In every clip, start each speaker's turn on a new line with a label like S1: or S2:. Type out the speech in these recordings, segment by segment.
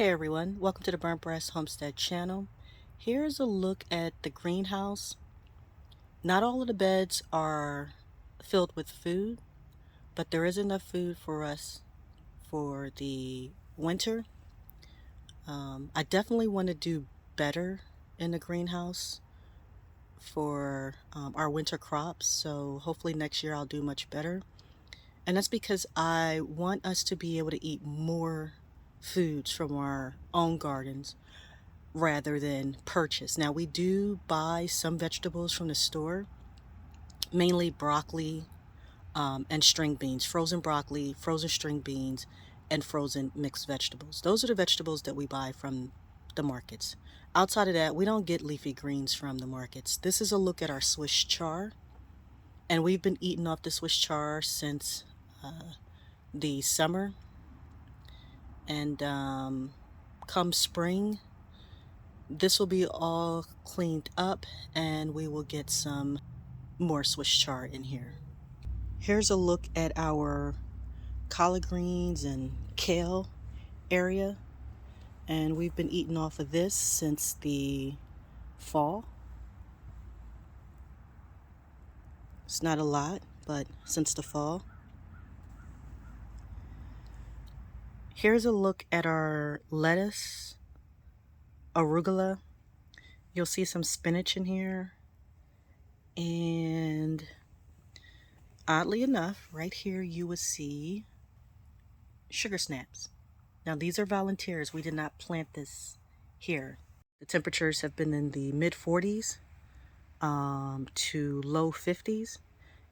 S1: Hey everyone, welcome to the Burnt Breast Homestead channel. Here's a look at the greenhouse. Not all of the beds are filled with food, but there is enough food for us for the winter. I definitely want to do better in the greenhouse for our winter crops, so hopefully next year I'll do much better. And that's because I want us to be able to eat more foods from our own gardens rather than purchase. Now, we do buy some vegetables from the store, mainly broccoli and string beans, frozen broccoli, frozen string beans, and frozen mixed vegetables. Those are the vegetables that we buy from the markets. Outside of that, we don't get leafy greens from the markets. This is a look at our Swiss chard, and we've been eating off the Swiss chard since the summer. And come spring, this will be all cleaned up and we will get some more Swiss chard in here. Here's a look at our collard greens and kale area, and we've been eating off of this since the fall. It's not a lot, but since the fall. Here's a look at our lettuce, arugula. You'll see some spinach in here, and oddly enough, right here you will see sugar snaps. Now these are volunteers. We did not plant this here. The temperatures have been in the mid 40s to low 50s.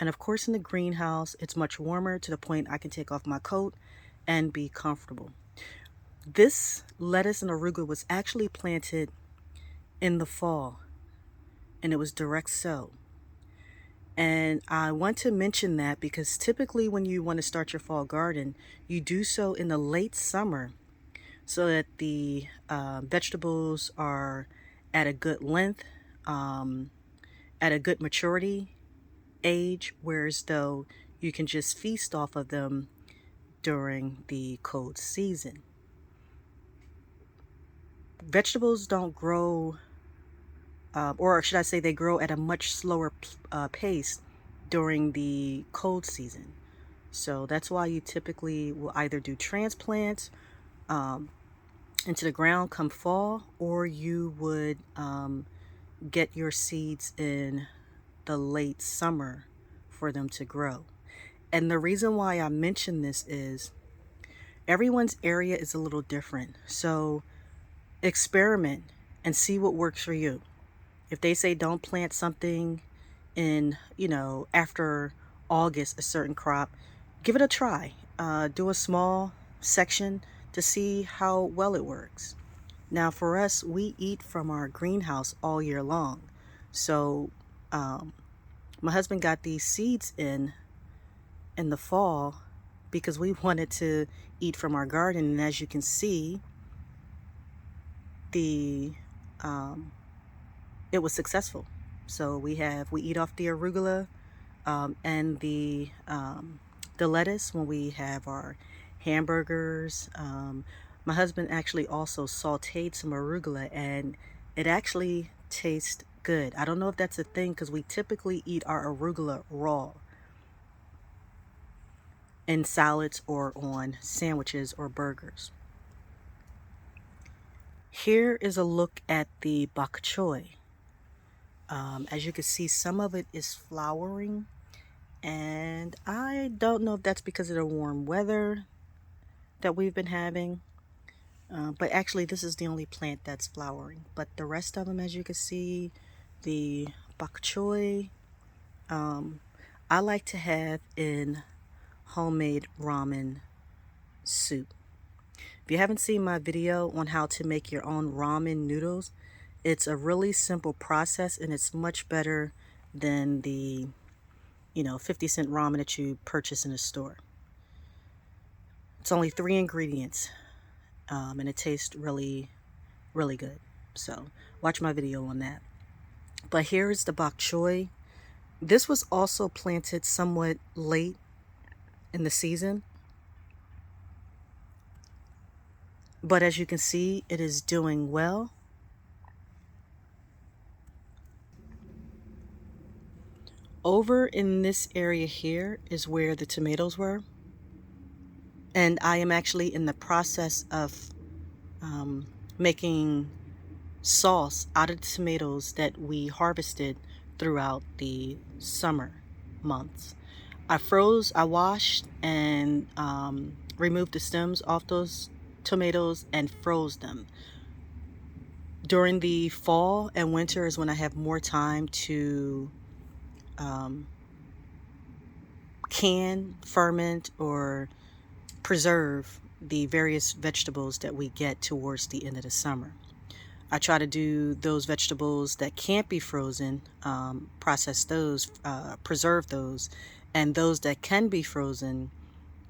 S1: And of course in the greenhouse, it's much warmer to the point I can take off my coat and be comfortable. This lettuce and arugula was actually planted in the fall, and it was direct sow. And I want to mention that because typically when you want to start your fall garden, you do so in the late summer so that the vegetables are at a good length, at a good maturity age, whereas though you can just feast off of them during the cold season. Vegetables don't grow, or should I say they grow at a much slower pace during the cold season. So that's why you typically will either do transplants into the ground come fall, or you would get your seeds in the late summer for them to grow. And the reason why I mention this is everyone's area is a little different. So experiment and see what works for you. If they say don't plant something in, after August, a certain crop, give it a try. Do a small section to see how well it works. Now for us, we eat from our greenhouse all year long. So my husband got these seeds in the fall because we wanted to eat from our garden. And as you can see, it was successful. So we eat off the arugula and the lettuce when we have our hamburgers. My husband actually also sauteed some arugula, and it actually tastes good. I don't know if that's a thing because we typically eat our arugula raw in salads or on sandwiches or burgers. Here is a look at the Bak Choy. As you can see, some of it is flowering, and I don't know if that's because of the warm weather that we've been having, but actually this is the only plant that's flowering. But the rest of them, as you can see, the Bak Choy, I like to have in homemade ramen soup. If you haven't seen my video on how to make your own ramen noodles, it's a really simple process, and it's much better than the 50-cent ramen that you purchase in a store. It's only 3 ingredients, and it tastes really, really good. So watch my video on that. But here is the Bak Choy. This was also planted somewhat late in the season. But as you can see, it is doing well. Over in this area here is where the tomatoes were. And I am actually in the process of making sauce out of the tomatoes that we harvested throughout the summer months. I washed and removed the stems off those tomatoes and froze them. During the fall and winter is when I have more time to can, ferment, or preserve the various vegetables that we get towards the end of the summer. I try to do those vegetables that can't be frozen, process those, preserve those, and those that can be frozen,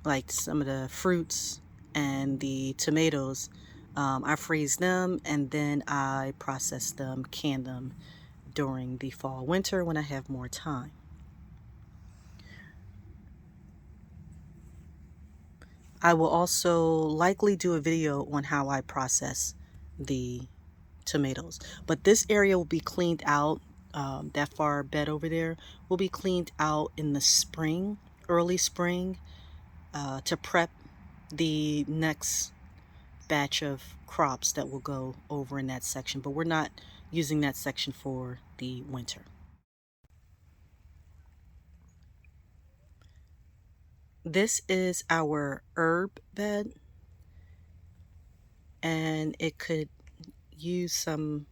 S1: like some of the fruits and the tomatoes, I freeze them and then I process them, can them during the fall, winter when I have more time. I will also likely do a video on how I process the tomatoes. But this area will be cleaned out. That far bed over there will be cleaned out in the spring, early spring, to prep the next batch of crops that will go over in that section. But we're not using that section for the winter. This is our herb bed, and it could use some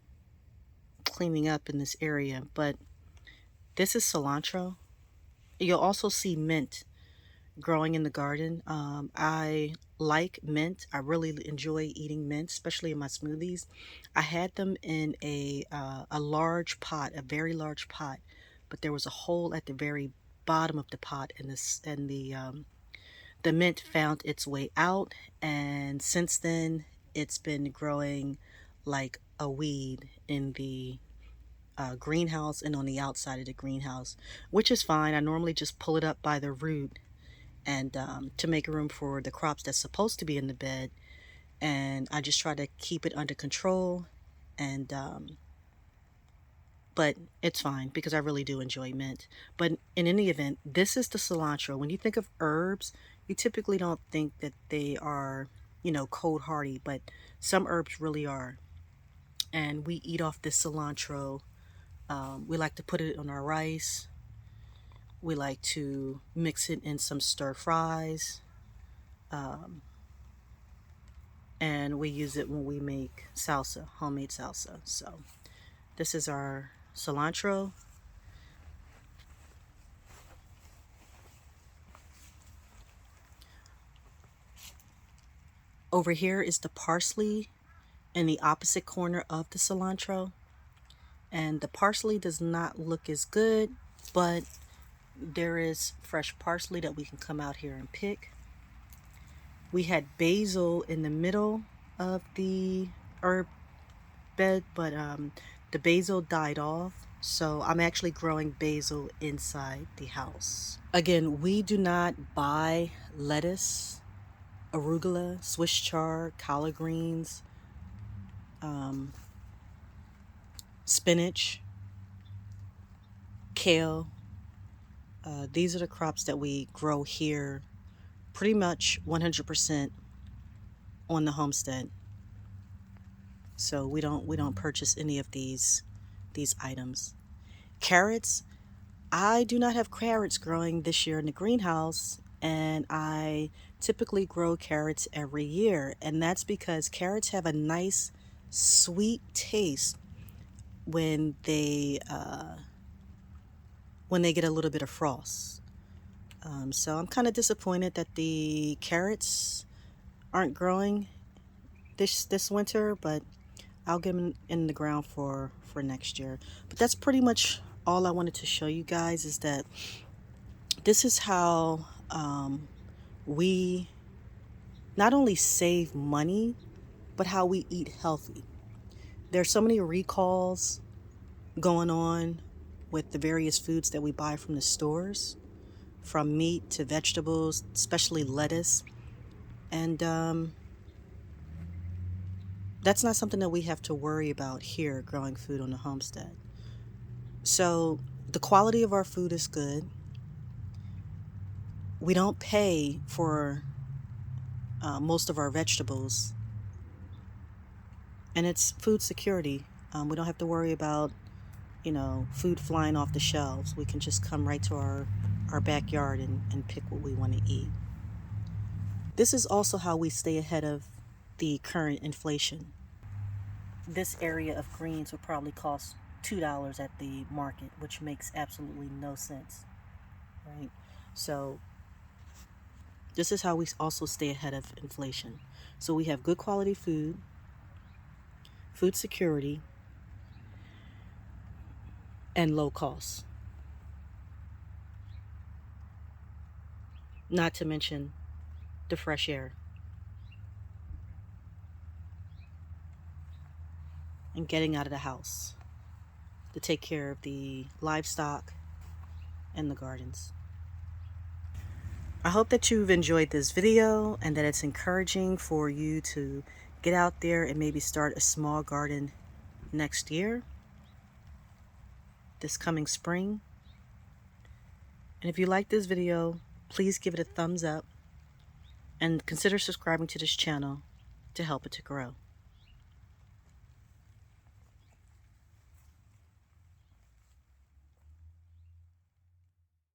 S1: cleaning up in this area, but this is cilantro. You'll also see mint growing in the garden. I like mint. I really enjoy eating mint, especially in my smoothies. I had them in a large pot, a very large pot, but there was a hole at the very bottom of the pot, and the mint found its way out, and since then it's been growing like a weed in the greenhouse and on the outside of the greenhouse, which is fine. I normally just pull it up by the root and to make room for the crops that's supposed to be in the bed, and I just try to keep it under control. And but it's fine because I really do enjoy mint. But in any event, this is the cilantro. When you think of herbs, you typically don't think that they are, cold hardy, but some herbs really are. And we eat off this cilantro. We like to put it on our rice. We like to mix it in some stir fries. And we use it when we make salsa, homemade salsa. So this is our cilantro. Over here is the parsley in the opposite corner of the cilantro. And the parsley does not look as good, but there is fresh parsley that we can come out here and pick. We had basil in the middle of the herb bed, but the basil died off. So I'm actually growing basil inside the house. Again, we do not buy lettuce, arugula, Swiss chard, collard greens, spinach, kale. These are the crops that we grow here pretty much 100% on the homestead. So we don't purchase any of these items. Carrots, I do not have carrots growing this year in the greenhouse, and I typically grow carrots every year, and that's because carrots have a nice sweet taste when they get a little bit of frost. So I'm kind of disappointed that the carrots aren't growing this winter, but I'll get them in the ground for next year. But that's pretty much all I wanted to show you guys, is that this is how we not only save money, but how we eat healthy. There's so many recalls going on with the various foods that we buy from the stores, from meat to vegetables, especially lettuce. And That's not something that we have to worry about here growing food on the homestead. So the quality of our food is good. We don't pay for most of our vegetables, and it's food security. We don't have to worry about, food flying off the shelves. We can just come right to our backyard and pick what we want to eat. This is also how we stay ahead of the current inflation. This area of greens would probably cost $2 at the market, which makes absolutely no sense, right? So this is how we also stay ahead of inflation. So we have good quality food, food security, and low costs. Not to mention the fresh air and getting out of the house to take care of the livestock and the gardens. I hope that you've enjoyed this video and that it's encouraging for you to get out there and maybe start a small garden next year, this coming spring. And if you like this video, please give it a thumbs up and consider subscribing to this channel to help it to grow.